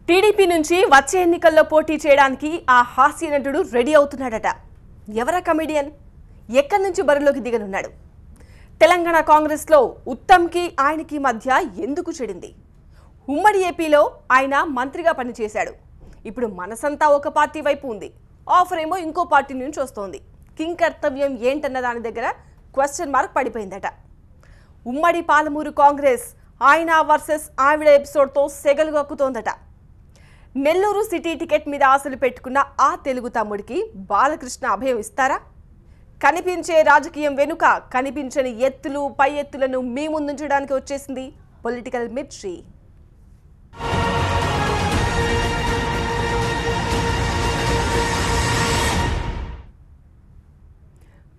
TDP నుంచి వచ్చే ఎన్నికల్లో పోటీ చేయడానికి ఆ హాస్య నటుడు రెడీ అవుతున్నాడట. ఎవరా కమెడియన్? ఎక్కడి నుంచి బరిలోకి దిగనున్నాడు? తెలంగాణ కాంగ్రెస్లో ఉత్తమ్కి ఆయనకి మధ్య ఎందుకు చెడింది? ఉమ్మడి ఏపీలో ఆయన మంత్రిగా పనిచేశాడు. ఇప్పుడు మనసంతా ఒక పార్టీ వైపు ఉంది. ఆఫర్ ఏమో ఇంకో పార్టీ నుంచి వస్తోంది. కింగ్ కర్తవ్యం ఏంటన్న దాని దగ్గర క్వశ్చన్ మార్క్ పడిపోయిందట. ఉమ్మడి పాలమూరు కాంగ్రెస్ ఆయన వర్సెస్ ఆవిడ ఎపిసోడ్తో సెగలు కక్కుతోందట. నెల్లూరు సిటీ టికెట్ మీద ఆశలు పెట్టుకున్న ఆ తెలుగు తమ్ముడికి బాలకృష్ణ అభయం ఇస్తారా? కనిపించే రాజకీయం వెనుక కనిపించని ఎత్తులు పై ఎత్తులను మీ ముందుంచడానికి వచ్చేసింది పొలిటికల్ మిర్చి.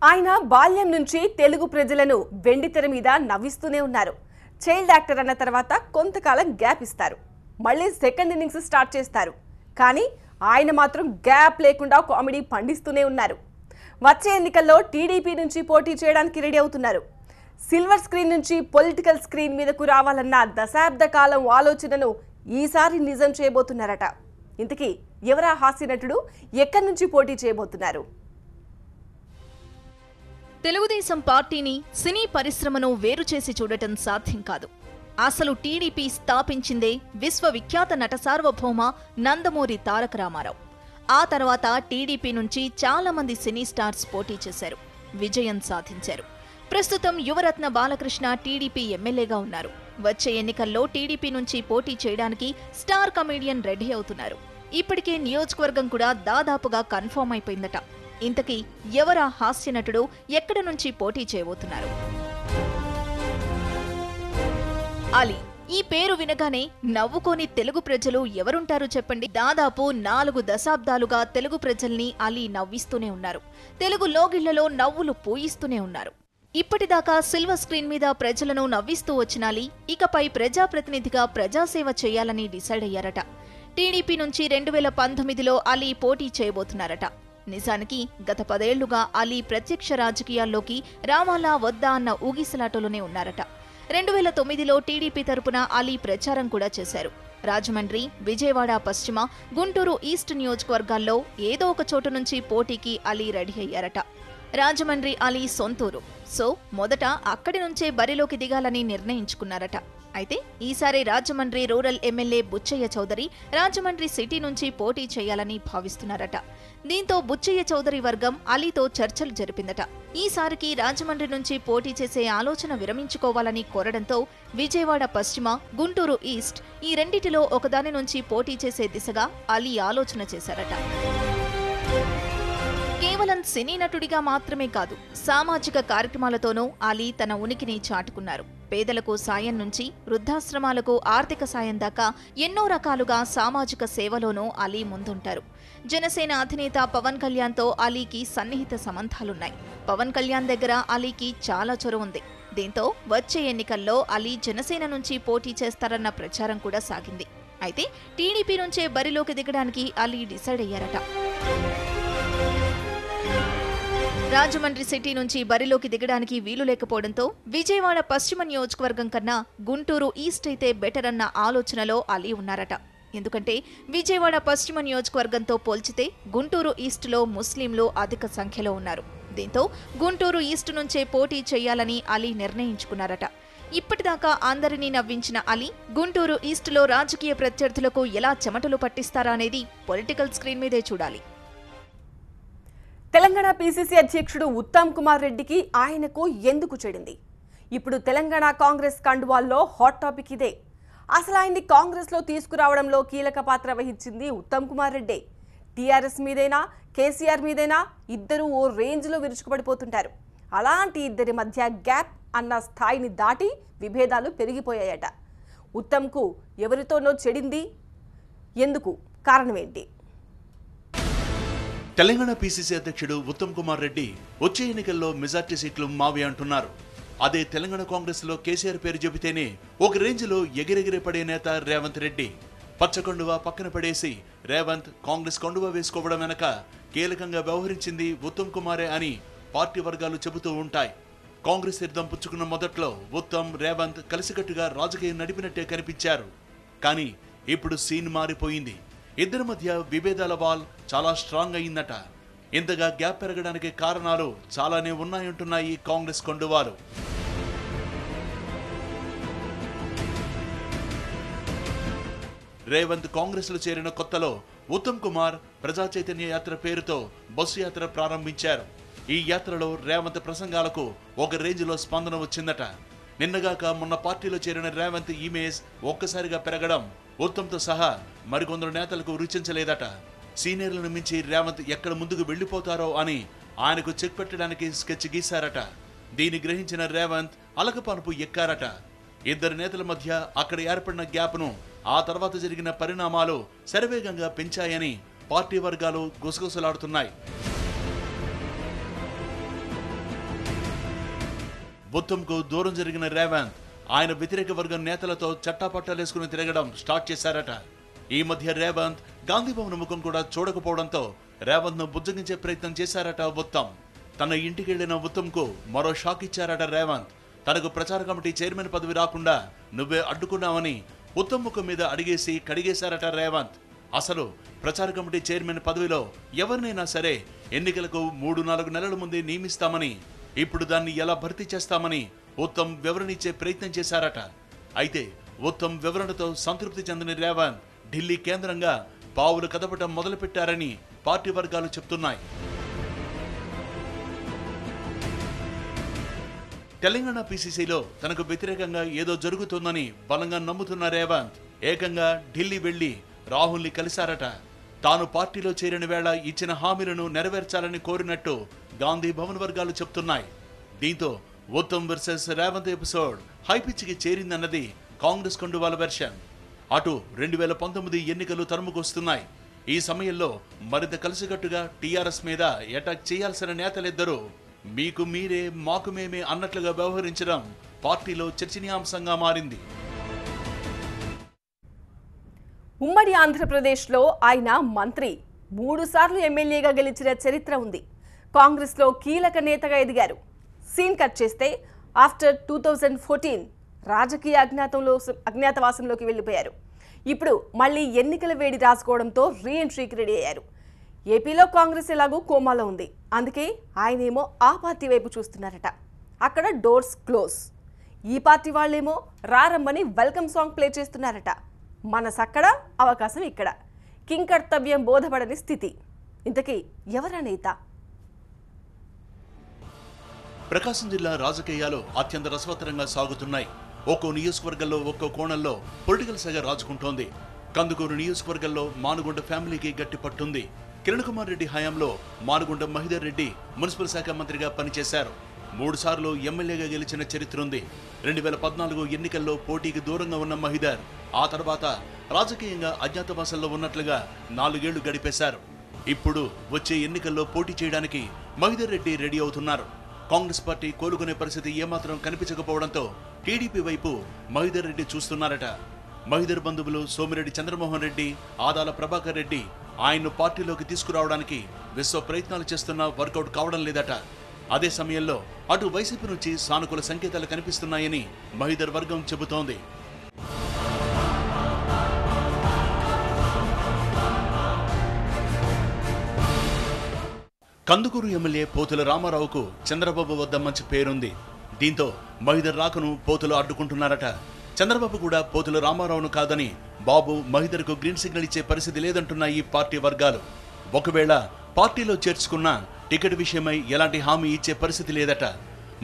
ఆయన బాల్యం నుంచి తెలుగు ప్రజలను వెండితెర మీద నవ్విస్తూనే ఉన్నారు. చైల్డ్ యాక్టర్ అన్న తర్వాత కొంతకాలం గ్యాప్ ఇస్తారు, మళ్ళీ సెకండ్ ఇన్నింగ్స్ స్టార్ట్ చేస్తారు. కానీ ఆయన మాత్రం గ్యాప్ లేకుండా కామెడీ పండిస్తూనే ఉన్నారు. వచ్చే ఎన్నికల్లో టీడీపీ నుంచి పోటీ చేయడానికి రెడీ అవుతున్నారు. సిల్వర్ స్క్రీన్ నుంచి పొలిటికల్ స్క్రీన్ మీదకు రావాలన్న దశాబ్ద కాలం ఆలోచనను ఈసారి నిజం చేయబోతున్నారట. ఇంతకీ ఎవరా హాస్య నటుడు? ఎక్కడి నుంచి పోటీ చేయబోతున్నారు? తెలుగుదేశం పార్టీని, సినీ పరిశ్రమను వేరు చేసి చూడటం సాధ్యం కాదు. అసలు టీడీపీ స్థాపించిందే విశ్వవిఖ్యాత నట సార్వభౌమ నందమూరి తారక రామారావు. ఆ తర్వాత టీడీపీ నుంచి చాలా మంది సినీ స్టార్స్ పోటీ చేశారు, విజయం సాధించారు. ప్రస్తుతం యువరత్న బాలకృష్ణ టీడీపీ ఎమ్మెల్యేగా ఉన్నారు. వచ్చే ఎన్నికల్లో టీడీపీ నుంచి పోటీ చేయడానికి స్టార్ కమెడియన్ రెడీ అవుతున్నారు. ఇప్పటికే నియోజకవర్గం కూడా దాదాపుగా కన్ఫర్మ్ అయిపోయిందట. ఇంతకీ ఎవరా హాస్య నటుడు? ఎక్కడి నుంచి పోటీ చేయబోతున్నారు? అలీ. ఈ పేరు వినగానే నవ్వుకోని తెలుగు ప్రజలు ఎవరుంటారు చెప్పండి? దాదాపు 4 దశాబ్దాలుగా తెలుగు ప్రజల్ని అలీ నవ్విస్తూనే ఉన్నారు. తెలుగు లోగిళ్లలో నవ్వులు పూయిస్తూనే ఉన్నారు. ఇప్పటిదాకా సిల్వర్ స్క్రీన్ మీద ప్రజలను నవ్విస్తూ వచ్చిన అలీ ఇకపై ప్రజాప్రతినిధిగా ప్రజాసేవ చేయాలని డిసైడ్ అయ్యారట. టీడీపీ నుంచి 2019లో అలీ పోటీ చేయబోతున్నారట. నిజానికి గత 10 ఏళ్లుగా అలీ ప్రత్యక్ష రాజకీయాల్లోకి రావాలా వద్దా అన్న ఊగిసలాటలోనే ఉన్నారట. 2009లో టీడీపీ తరపున అలీ ప్రచారం కూడా చేశారు. రాజమండ్రి, విజయవాడ పశ్చిమ, గుంటూరు ఈస్ట్ నియోజకవర్గాల్లో ఏదో ఒక చోటు నుంచి పోటీకి అలీ రెడీ అయ్యారట. రాజమండ్రి అలీ సొంతూరు. సో మొదట అక్కడి నుంచే బరిలోకి దిగాలని నిర్ణయించుకున్నారట. అయితే ఈసారి Rajahmundry rural MLA Butchaiah Chowdary Rajahmundry city నుంచి పోటీ చేయాలని భావిస్తున్నారట. దీంతో బుచ్చయ్య చౌదరి వర్గం అలీతో చర్చలు జరిపిందట. ఈసారికి రాజమండ్రి నుంచి పోటీ చేసే ఆలోచన విరమించుకోవాలని కోరడంతో విజయవాడ పశ్చిమ, గుంటూరు ఈస్ట్ ఈ రెండిటిలో ఒకదాని నుంచి పోటీ చేసే దిశగా అలీ ఆలోచన చేశారట. కేవలం సినీ నటుడిగా మాత్రమే కాదు, సామాజిక కార్యక్రమాలతోనూ అలీ తన ఉనికిని చాటుకున్నారు. పేదలకు సాయం నుంచి వృద్ధాశ్రమాలకు ఆర్థిక సాయం దాకా ఎన్నో రకాలుగా సామాజిక సేవలోనూ అలీ ముందుంటారు. జనసేన అధినేత పవన్ కళ్యాణ్తో అలీకి సన్నిహిత సంబంధాలున్నాయి. పవన్ కళ్యాణ్ దగ్గర అలీకి చాలా చొరవ ఉంది. దీంతో వచ్చే ఎన్నికల్లో అలీ జనసేన నుంచి పోటీ చేస్తారన్న ప్రచారం కూడా సాగింది. అయితే టీడీపీ నుంచే బరిలోకి దిగడానికి అలీ డిసైడ్ అయ్యారట. రాజమండ్రి సిటీ నుంచి బరిలోకి దిగడానికి వీలు లేకపోవడంతో విజయవాడ పశ్చిమ నియోజకవర్గం కన్నా గుంటూరు ఈస్ట్ అయితే బెటర్ అన్న ఆలోచనలో అలీ ఉన్నారట. ఎందుకంటే విజయవాడ పశ్చిమ నియోజకవర్గంతో పోల్చితే గుంటూరు ఈస్టులో ముస్లింలు అధిక సంఖ్యలో ఉన్నారు. దీంతో గుంటూరు ఈస్ట్ నుంచే పోటీ చేయాలని అలీ నిర్ణయించుకున్నారట. ఇప్పటిదాకా అందరినీ నవ్వించిన అలీ గుంటూరు ఈస్టులో రాజకీయ ప్రత్యర్థులకు ఎలా చెమటలు పట్టిస్తారా అనేది పొలిటికల్ స్క్రీన్ మీదే చూడాలి. తెలంగాణ పీసీసీ అధ్యక్షుడు ఉత్తమ్ కుమార్ రెడ్డికి ఆయనకు ఎందుకు చెడింది? ఇప్పుడు తెలంగాణ కాంగ్రెస్ కండువాల్లో హాట్ టాపిక్ ఇదే. అసలు ఆయన్ని కాంగ్రెస్లో తీసుకురావడంలో కీలక పాత్ర వహించింది ఉత్తమ్ కుమార్ రెడ్డే. టీఆర్ఎస్ మీదైనా కేసీఆర్ మీదైనా ఇద్దరు ఓ రేంజ్లో విరుచుకుపడిపోతుంటారు. అలాంటి ఇద్దరి మధ్య గ్యాప్ అన్న స్థాయిని దాటి విభేదాలు పెరిగిపోయాయట. ఉత్తమ్కు ఎవరితోనో చెడింది. ఎందుకు? కారణమేంటి? తెలంగాణ పీసీసీ అధ్యక్షుడు ఉత్తమ్ కుమార్ రెడ్డి వచ్చే ఎన్నికల్లో మెజార్టీ సీట్లు మావి అంటున్నారు. అదే తెలంగాణ కాంగ్రెస్ లో కేసీఆర్ పేరు చెబితేనే ఒక రేంజ్ లో ఎగిరెగిరి పడే నేత రేవంత్ రెడ్డి. పచ్చకొండువ పక్కన పడేసి రేవంత్ కాంగ్రెస్ కొండువ వేసుకోవడం వెనక కీలకంగా వ్యవహరించింది ఉత్తమ్ కుమారే అని పార్టీ వర్గాలు చెబుతూ ఉంటాయి. కాంగ్రెస్ తీర్థం పుచ్చుకున్న మొదట్లో ఉత్తమ్, రేవంత్ కలిసికట్టుగా రాజకీయం నడిపినట్టే కనిపించారు. కానీ ఇప్పుడు సీన్ మారిపోయింది. ఇద్దరి మధ్య విభేదాల వాల్ చాలా స్ట్రాంగ్ అయిందట. ఇంతగా గ్యాప్ పెరగడానికి కారణాలు చాలానే ఉన్నాయంటున్నాయి కాంగ్రెస్ కొండువాలు. రేవంత్ కాంగ్రెస్ లో చేరిన కొత్తలో ఉత్తమ్ కుమార్ ప్రజా చైతన్య యాత్ర పేరుతో బస్సు యాత్ర ప్రారంభించారు. ఈ యాత్రలో రేవంత్ ప్రసంగాలకు ఒక రేంజ్ లో స్పందన వచ్చిందట. నిన్నగాక మొన్న పార్టీలో చేరిన రేవంత్ ఇమేజ్ ఒక్కసారిగా పెరగడం ఉత్తమ్తో సహా మరికొందరు నేతలకు రుచించలేదట. సీనియర్లను మించి రేవంత్ ఎక్కడ ముందుకు వెళ్లిపోతారో అని ఆయనకు చెక్ పెట్టడానికి స్కెచ్ గీశారట. దీన్ని గ్రహించిన రేవంత్ అలకపానుపు ఎక్కారట. ఇద్దరు నేతల మధ్య అక్కడ ఏర్పడిన గ్యాప్ను ఆ తర్వాత జరిగిన పరిణామాలు శరవేగంగా పెంచాయని పార్టీ వర్గాలు గుసగుసలాడుతున్నాయి. ఉత్తమ్కు దూరం జరిగిన రేవంత్ ఆయన వ్యతిరేక వర్గం నేతలతో చట్టాపట్టాలేసుకుని తిరగడం స్టార్ట్ చేశారట. ఈ మధ్య రేవంత్ గాంధీభవన్ ముఖం కూడా చూడకపోవడంతో రేవంత్ ను బుజ్జగించే ప్రయత్నం చేశారట ఉత్తమ్. తన ఇంటికి వెళ్లిన ఉత్తమ్కు మరో షాక్ ఇచ్చారట రేవంత్. తనకు ప్రచార కమిటీ చైర్మన్ పదవి రాకుండా నువ్వే అడ్డుకున్నావని ఉత్తమ్ ముఖం మీద అడిగేసి కడిగేశారట రేవంత్. అసలు ప్రచార కమిటీ చైర్మన్ పదవిలో ఎవరినైనా సరే ఎన్నికలకు 3-4 నెలల ముందే నియమిస్తామని, ఇప్పుడు దాన్ని ఎలా భర్తీ చేస్తామని ఉత్తమ్ వివరణ ఇచ్చే ప్రయత్నం చేశారట. అయితే ఉత్తమ్ వివరణతో సంతృప్తి చెందని రేవంత్ ఢిల్లీ కేంద్రంగా పావులు కదపటం మొదలుపెట్టారని పార్టీ వర్గాలు చెప్తున్నాయి. తెలంగాణ పీసీసీలో తనకు వ్యతిరేకంగా ఏదో జరుగుతోందని బలంగా నమ్ముతున్న రేవంత్ ఏకంగా ఢిల్లీ వెళ్లి రాహుల్ని కలిశారట. తాను పార్టీలో చేరిన వేళ ఇచ్చిన హామీలను నెరవేర్చాలని కోరినట్టు గాంధీ భవన్ వర్గాలు చెప్తున్నాయి. దీంతో ఉత్తమ్ వర్సెస్ రేవంత్ ఎపిసోడ్ హైపిచ్కి చేరిందన్నది కాంగ్రెస్ కొండువాల వెర్షన్. అటు 2019 ఎన్నికలు తరుముకొస్తున్నాయి. ఈ సమయంలో మరింత కలిసికట్టుగా టీఆర్ఎస్ మీద అటాక్ చేయాల్సిన నేతలిద్దరూ మీకు మీరే మాకు మేమే అన్నట్లుగా వ్యవహరించడం పార్టీలో చర్చనీయాంశంగా మారింది. ఉమ్మడి ఆంధ్రప్రదేశ్లో ఆయన మంత్రి, 3 సార్లు ఎమ్మెల్యేగా గెలిచిన చరిత్ర ఉంది. కాంగ్రెస్లో కీలక నేతగా ఎదిగారు. సీన్ కట్ చేస్తే ఆఫ్టర్ 2014 రాజకీయ అజ్ఞాతవాసంలోకి వెళ్ళిపోయారు. ఇప్పుడు మళ్ళీ ఎన్నికల వేడి రాసుకోవడంతో రీఎంట్రీకి రెడీ అయ్యారు. ఏపీలో కాంగ్రెస్ ఎలాగూ కోమాలో ఉంది. అందుకే ఆయనేమో ఆ పార్టీ వైపు చూస్తున్నారట. అక్కడ డోర్స్ క్లోజ్. ఈ పార్టీ వాళ్ళేమో రారమ్మని వెల్కమ్ సాంగ్ ప్లే చేస్తున్నారట. మనసక్కడ, అవకాశం ఇక్కడ. కింకర్తవ్యం బోధపడని స్థితి. ఇంతకీ ఎవరా నేత? ప్రకాశం జిల్లా రాజకీయాలు అత్యంత రసవత్తరంగా సాగుతున్నాయి. ఒక్కో నియోజకవర్గంలో ఒక్కో కోణంలో పొలిటికల్ సెగ రాజుకుంటోంది. కందుకూరు నియోజకవర్గంలో మానుగుంట ఫ్యామిలీకి గట్టి పట్టుంది. కిరణ్ కుమార్ రెడ్డి హయాంలో మానుగుంట మహిదర్ రెడ్డి మున్సిపల్ శాఖ మంత్రిగా పనిచేశారు. 3 సార్లు ఎమ్మెల్యేగా గెలిచిన చరిత్ర ఉంది. 2014 ఎన్నికల్లో పోటీకి దూరంగా ఉన్న మహిదర్ ఆ తర్వాత రాజకీయంగా అజ్ఞాతవాసంలో ఉన్నట్లుగా 4 ఏళ్లు గడిపేశారు. ఇప్పుడు వచ్చే ఎన్నికల్లో పోటీ చేయడానికి మహిదర్ రెడ్డి రెడీ అవుతున్నారు. కాంగ్రెస్ పార్టీ కోలుకునే పరిస్థితి ఏమాత్రం కనిపించకపోవడంతో టీడీపీ వైపు మహిదర్ రెడ్డి చూస్తున్నారట. మహిదర్ బంధువులు సోమిరెడ్డి చంద్రమోహన్ రెడ్డి, ఆదాల ప్రభాకర్ రెడ్డి ఆయన్ను పార్టీలోకి తీసుకురావడానికి విశ్వ ప్రయత్నాలు చేస్తున్నా వర్కౌట్ కావడం లేదట. అదే సమయంలో అటు వైసీపీ నుంచి సానుకూల సంకేతాలు కనిపిస్తున్నాయని మహిదర్ వర్గం చెబుతోంది. కందుకూరు ఎమ్మెల్యే పోతుల రామారావుకు చంద్రబాబు వద్ద మంచి పేరుంది. దీంతో మహిదర్ రాకను పోతులు అడ్డుకుంటున్నారట. చంద్రబాబు కూడా పోతుల రామారావును కాదని బాబు మహిదర్కు గ్రీన్ సిగ్నల్ ఇచ్చే పరిస్థితి లేదంటున్న ఈ పార్టీ వర్గాలు. ఒకవేళ పార్టీలో చేర్చుకున్న టికెట్ విషయమై ఎలాంటి హామీ ఇచ్చే పరిస్థితి లేదట.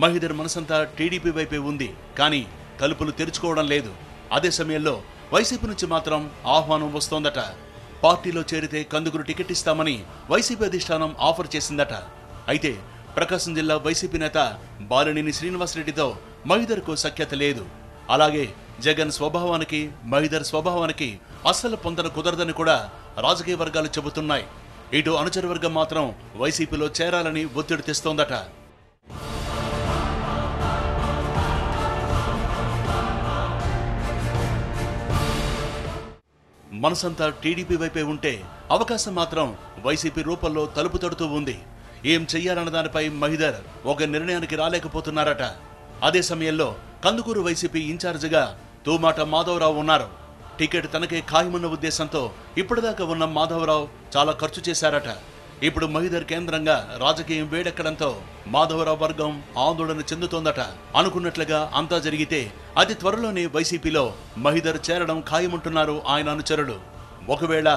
మహిదర్ మనసంతా టీడీపీ వైపే ఉంది, కానీ తలుపులు తెరుచుకోవడం లేదు. అదే సమయంలో వైసీపీ నుంచి మాత్రం ఆహ్వానం వస్తోందట. పార్టీలో చేరితే కందుకూరు టికెట్ ఇస్తామని వైసీపీ అధిష్టానం ఆఫర్ చేసిందట. అయితే ప్రకాశం జిల్లా వైసీపీ నేత బాలినేని శ్రీనివాసరెడ్డితో మహిదర్కు సఖ్యత లేదు. అలాగే జగన్ స్వభావానికి మహిదర్ స్వభావానికి అస్సలు పొందన కుదరదని కూడా రాజకీయ వర్గాలు చెబుతున్నాయి. ఇటు అనుచర వర్గం మాత్రం వైసీపీలో చేరాలని ఒత్తిడి తెస్తోందట. మనసంతా టీడీపీ వైపే ఉంటే అవకాశం మాత్రం వైసీపీ రూపంలో తలుపు తడుతూ ఉంది. ఏం చెయ్యాలన్న దానిపై మహిదర్ ఒక నిర్ణయానికి రాలేకపోతున్నారట. అదే సమయంలో కందుకూరు వైసీపీ ఇన్ఛార్జిగా తూమాట మాధవరావు ఉన్నారు. టికెట్ తనకే ఖాయమన్న ఉద్దేశంతో ఇప్పటిదాకా ఉన్న మాధవరావు చాలా ఖర్చు చేశారట. ఇప్పుడు మహిదర్ కేంద్రంగా రాజకీయం వేడెక్కడంతో మాధవరావు వర్గం ఆందోళన చెందుతోందట. అనుకున్నట్లుగా అంతా జరిగితే అతి త్వరలోనే వైసీపీలో మహిదర్ చేరడం ఖాయమంటున్నారు ఆయన అనుచరులు. ఒకవేళ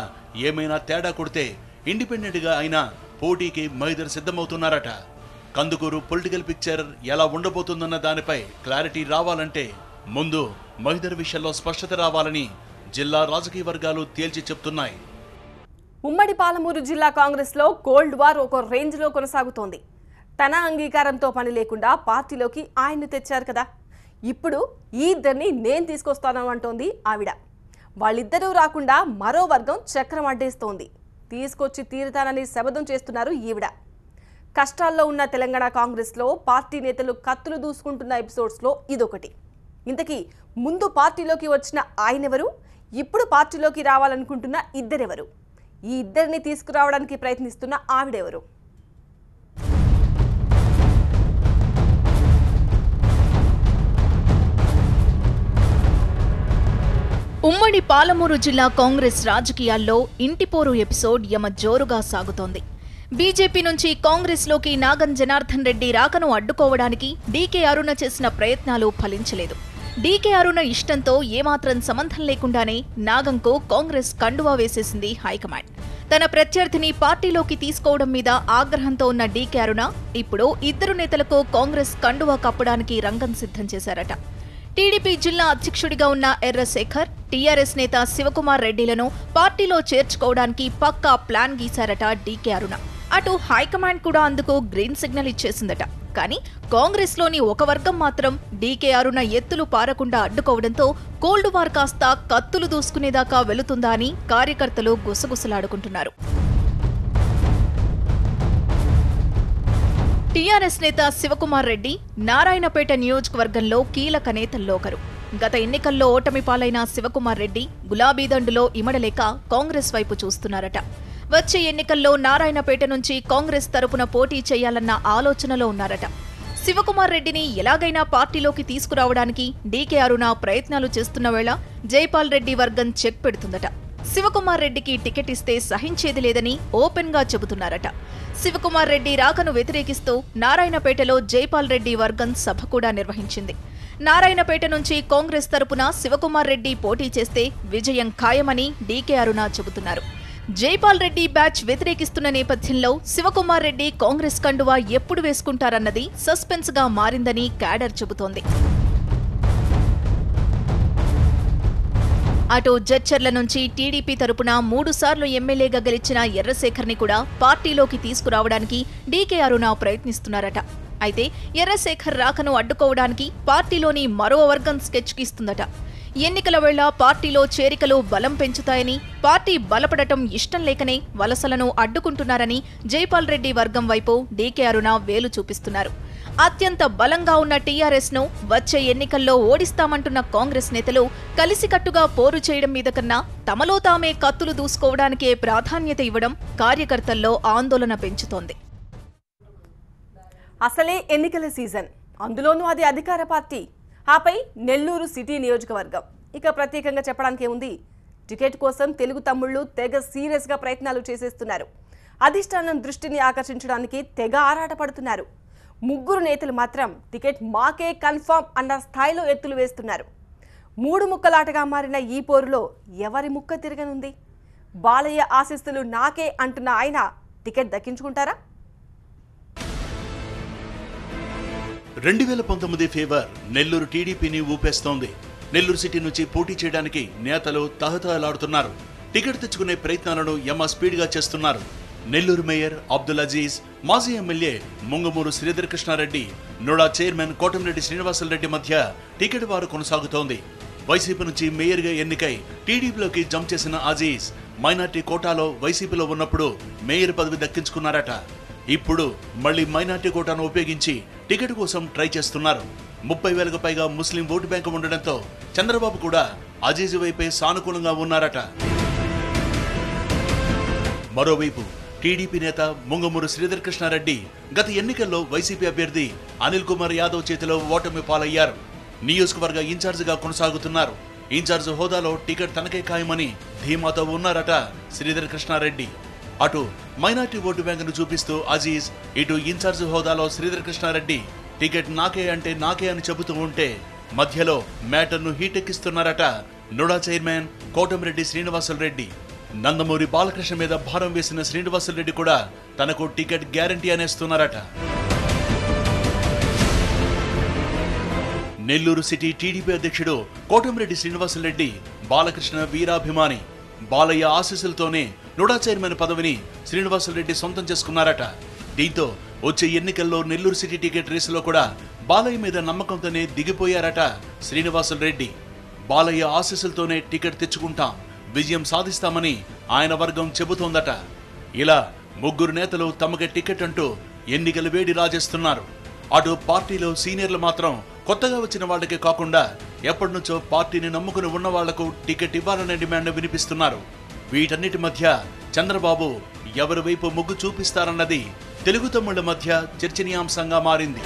ఏమైనా తేడా కొడితే ఇండిపెండెంట్ గా అయినా పోటీకి మహిదర్ సిద్ధమవుతున్నారట. కందుకూరు పొలిటికల్ పిక్చర్ ఎలా ఉండబోతుందన్న దానిపై క్లారిటీ రావాలంటే ముందు మహిదర్ విషయంలో స్పష్టత రావాలని జిల్లా రాజకీయ వర్గాలు తేల్చి చెప్తున్నాయి. ఉమ్మడి పాలమూరు జిల్లా కాంగ్రెస్లో కోల్డ్ వార్ ఒక రేంజ్లో కొనసాగుతోంది. తన అంగీకారంతో పని లేకుండా పార్టీలోకి ఆయన్ను తెచ్చారు కదా, ఇప్పుడు ఈ ఇద్దరిని నేను తీసుకొస్తాను అంటోంది ఆవిడ. వాళ్ళిద్దరూ రాకుండా మరో వర్గం చక్రం అడ్డేస్తోంది. తీసుకొచ్చి తీరుతానని శపథం చేస్తున్నారు ఈవిడ. కష్టాల్లో ఉన్న తెలంగాణ కాంగ్రెస్లో పార్టీ నేతలు కత్తులు దూసుకుంటున్న ఎపిసోడ్స్లో ఇదొకటి. ఇంతకీ ముందు పార్టీలోకి వచ్చిన ఆయనెవరు, ఇప్పుడు పార్టీలోకి రావాలనుకుంటున్న ఇద్దరెవరు, ఈ ఇద్దరిని తీసుకురావడానికి ప్రయత్నిస్తున్న ఆవిడెవరు? ఉమ్మడి పాలమూరు జిల్లా కాంగ్రెస్ రాజకీయాల్లో ఇంటిపోరు ఎపిసోడ్ యమ జోరుగా సాగుతోంది. బీజేపీ నుంచి కాంగ్రెస్లోకి నాగం జనార్దన్ రెడ్డి రాకను అడ్డుకోవడానికి డీకే అరుణ చేసిన ప్రయత్నాలు ఫలించలేదు. డీకే అరుణ ఇష్టంతో ఏమాత్రం సంబంధం లేకుండానే నాగంకు కాంగ్రెస్ కండువా వేసేసింది హైకమాండ్. తన ప్రత్యర్థిని పార్టీలోకి తీసుకోవడం మీద ఆగ్రహంతో ఉన్న డీకే అరుణ ఇప్పుడు ఇద్దరు నేతలకు కాంగ్రెస్ కండువా కప్పడానికి రంగం సిద్ధం చేశారట. టీడీపీ జిల్లా అధ్యక్షుడిగా ఉన్న ఎర్రశేఖర్, టీఆర్ఎస్ నేత శివకుమార్ రెడ్డిలను పార్టీలో చేర్చుకోవడానికి పక్కా ప్లాన్ గీశారట డీకే అరుణ. అటు హైకమాండ్ కూడా అందుకు గ్రీన్ సిగ్నల్ ఇచ్చేసిందట. కానీ కాంగ్రెస్లోని ఒక వర్గం మాత్రం డీకే అరుణ ఎత్తులు పారకుండా అడ్డుకోవడంతో కోల్డ్ వార్ కాస్త కత్తులు దూసుకునేదాకా వెళుతుందా అని కార్యకర్తలు గుసగుసలాడుకుంటున్నారు. టీఆర్ఎస్ నేత శివకుమార్ రెడ్డి నారాయణపేట నియోజకవర్గంలో కీలక నేతల్లో ఒకరు. గత ఎన్నికల్లో ఓటమి పాలైన శివకుమార్ రెడ్డి గులాబీ దండులో ఇమడలేక కాంగ్రెస్ వైపు చూస్తున్నారట. వచ్చే ఎన్నికల్లో నారాయణపేట నుంచి కాంగ్రెస్ తరపున పోటీ చేయాలన్న ఆలోచనలో ఉన్నారట. శివకుమార్ రెడ్డిని ఎలాగైనా పార్టీలోకి తీసుకురావడానికి డీకే అరుణ ప్రయత్నాలు చేస్తున్న వేళ జైపాల్ రెడ్డి వర్గం చెక్ పెడుతుందట. శివకుమార్ రెడ్డికి టికెట్ ఇస్తే సహించేది లేదని ఓపెన్ గా చెబుతున్నారట. శివకుమార్ రెడ్డి రాకను వ్యతిరేకిస్తూ నారాయణపేటలో జైపాల్ రెడ్డి వర్గం సభ కూడా నిర్వహించింది. నారాయణపేట నుంచి కాంగ్రెస్ తరపున శివకుమార్ రెడ్డి పోటీ చేస్తే విజయం ఖాయమని డీకే అరుణ చెబుతున్నారు. జైపాల్ రెడ్డి బ్యాచ్ వ్యతిరేకిస్తున్న నేపథ్యంలో శివకుమార్ రెడ్డి కాంగ్రెస్ కండువా ఎప్పుడు వేసుకుంటారన్నది సస్పెన్స్ గా మారిందని క్యాడర్ చెబుతోంది. అటు జడ్చర్ల నుంచి టీడీపీ తరపున 3 సార్లు ఎమ్మెల్యేగా గెలిచిన ఎర్రశేఖర్ని కూడా పార్టీలోకి తీసుకురావడానికి డీకే అరుణ ప్రయత్నిస్తున్నారట. అయితే ఎర్రశేఖర్ రాకను అడ్డుకోవడానికి పార్టీలోని మరో వర్గం స్కెచ్ గీస్తుందట. ఎన్నికల వేళ పార్టీలో చేరికలు బలం పెంచుతాయని, పార్టీ బలపడటం ఇష్టం లేకనే వలసలను అడ్డుకుంటున్నారని జైపాల్ రెడ్డి వర్గం వైపు డీకే అరుణ వేలు చూపిస్తున్నారు. అత్యంత బలంగా ఉన్న టీఆర్ఎస్ ను వచ్చే ఎన్నికల్లో ఓడిస్తామంటున్న కాంగ్రెస్ నేతలు కలిసికట్టుగా పోరు చేయడం మీద కన్నా తమలో తామే కత్తులు దూసుకోవడానికే ప్రాధాన్యత ఇవ్వడం కార్యకర్తల్లో ఆందోళన పెంచుతోంది. అసలే ఎన్నికల సీజన్, అందులోనూ అది అధికార పార్టీ, ఆపై నెల్లూరు సిటీ నియోజకవర్గం. ఇక ప్రత్యేకంగా చెప్పడానికి ఏముంది, టికెట్ కోసం తెలుగు తమ్ముళ్లు తెగ సీరియస్గా ప్రయత్నాలు చేసేస్తున్నారు. అధిష్టానం దృష్టిని ఆకర్షించడానికి తెగ ఆరాటపడుతున్నారు. 3 నేతలు మాత్రం టికెట్ మాకే కన్ఫర్మ్ అన్న స్థాయిలో ఎత్తులు వేస్తున్నారు. 3 ముక్కలాటగా మారిన ఈ పోరులో ఎవరి ముక్క తిరగనుంది? బాలయ్య ఆశీస్సులు నాకే అంటున్న ఆయన టికెట్ దక్కించుకుంటారా? 2019 ఫేవర్ నెల్లూరు టీడీపీని ఊపేస్తోంది. నెల్లూరు సిటీ నుంచి పోటీ చేయడానికి నేతలు తహతహలాడుతున్నారు. టికెట్ తెచ్చుకునే ప్రయత్నాలను యమ స్పీడ్గా చేస్తున్నారు. నెల్లూరు మేయర్ అబ్దుల్ అజీజ్, మాజీ MLA Mungamuru Sridhar Krishna Reddy, NUDA chairman Kotamreddy Srinivasa Reddy మధ్య టికెట్ వారు కొనసాగుతోంది. వైసీపీ నుంచి మేయర్గా ఎన్నికై టీడీపీలోకి జంప్ చేసిన అజీజ్ మైనార్టీ కోటాలో వైసీపీలో ఉన్నప్పుడు మేయర్ పదవి దక్కించుకున్నారట. ఇప్పుడు మళ్లీ మైనార్టీ కోటాను ఉపయోగించి టికెట్ కోసం ట్రై చేస్తున్నారు. 30,000కు పైగా ముస్లిం ఓటు బ్యాంకు ఉండడంతో చంద్రబాబు కూడా అజీజ్ వైపే సానుకూలంగా ఉన్నారట. మరోవైపు టీడీపీ నేత ముంగమూరు శ్రీధర్ కృష్ణారెడ్డి గత ఎన్నికల్లో వైసీపీ అభ్యర్థి అనిల్ కుమార్ యాదవ్ చేతిలో ఓటమి పాలయ్యారు. నియోజకవర్గ ఇన్ఛార్జిగా కొనసాగుతున్నారు. ఇన్ఛార్జ్ హోదాలో టికెట్ తనకే ఖాయమని ధీమాతో ఉన్నారట శ్రీధర్ కృష్ణారెడ్డి. అటు మైనార్టీ ఓటు బ్యాంకును చూపిస్తూ అజీజ్, ఇటు ఇన్ఛార్జ్ హోదాలో శ్రీధర్ కృష్ణారెడ్డి టికెట్ నాకే అంటే నాకే అని చెబుతూ ఉంటే మధ్యలో మ్యాటర్ను హీటెక్కిస్తున్నారట నుడా చైర్మన్ కోటమిరెడ్డి శ్రీనివాసులరెడ్డి. నందమూరి బాలకృష్ణ మీద భారం వేసిన శ్రీనివాసులరెడ్డి కూడా తనకు టికెట్ గ్యారంటీ అనేస్తున్నారట. నెల్లూరు సిటీ టీడీపీ అధ్యక్షుడు కోటమిరెడ్డి శ్రీనివాసులరెడ్డి బాలకృష్ణ వీరాభిమాని. బాలయ్య ఆశీస్సులతోనే నుడా చైర్మన్ పదవిని శ్రీనివాసులరెడ్డి సొంతం చేసుకున్నారట. దీంతో వచ్చే ఎన్నికల్లో నెల్లూరు సిటీ టికెట్ రేసులో కూడా బాలయ్య మీద నమ్మకంతోనే దిగిపోయారట శ్రీనివాసులరెడ్డి. బాలయ్య ఆశీస్సులతోనే టికెట్ తెచ్చుకుంటాం, విజయం సాధిస్తామని ఆయన వర్గం చెబుతోందట. ఇలా ముగ్గురు నేతలు తమకే టికెట్ అంటూ ఎన్నికల వేడి రాజేస్తున్నారు. అటు పార్టీలో సీనియర్లు మాత్రం కొత్తగా వచ్చిన వాళ్ళకే కాకుండా ఎప్పటినుంచో పార్టీని నమ్ముకుని ఉన్న వాళ్లకు టికెట్ ఇవ్వాలనే డిమాండ్ వినిపిస్తున్నారు. వీటన్నిటి మధ్య చంద్రబాబు ఎవరి వైపు మొగ్గు చూపిస్తారన్నది తెలుగు తమ్ముళ్ల మధ్య చర్చనీయాంశంగా మారింది.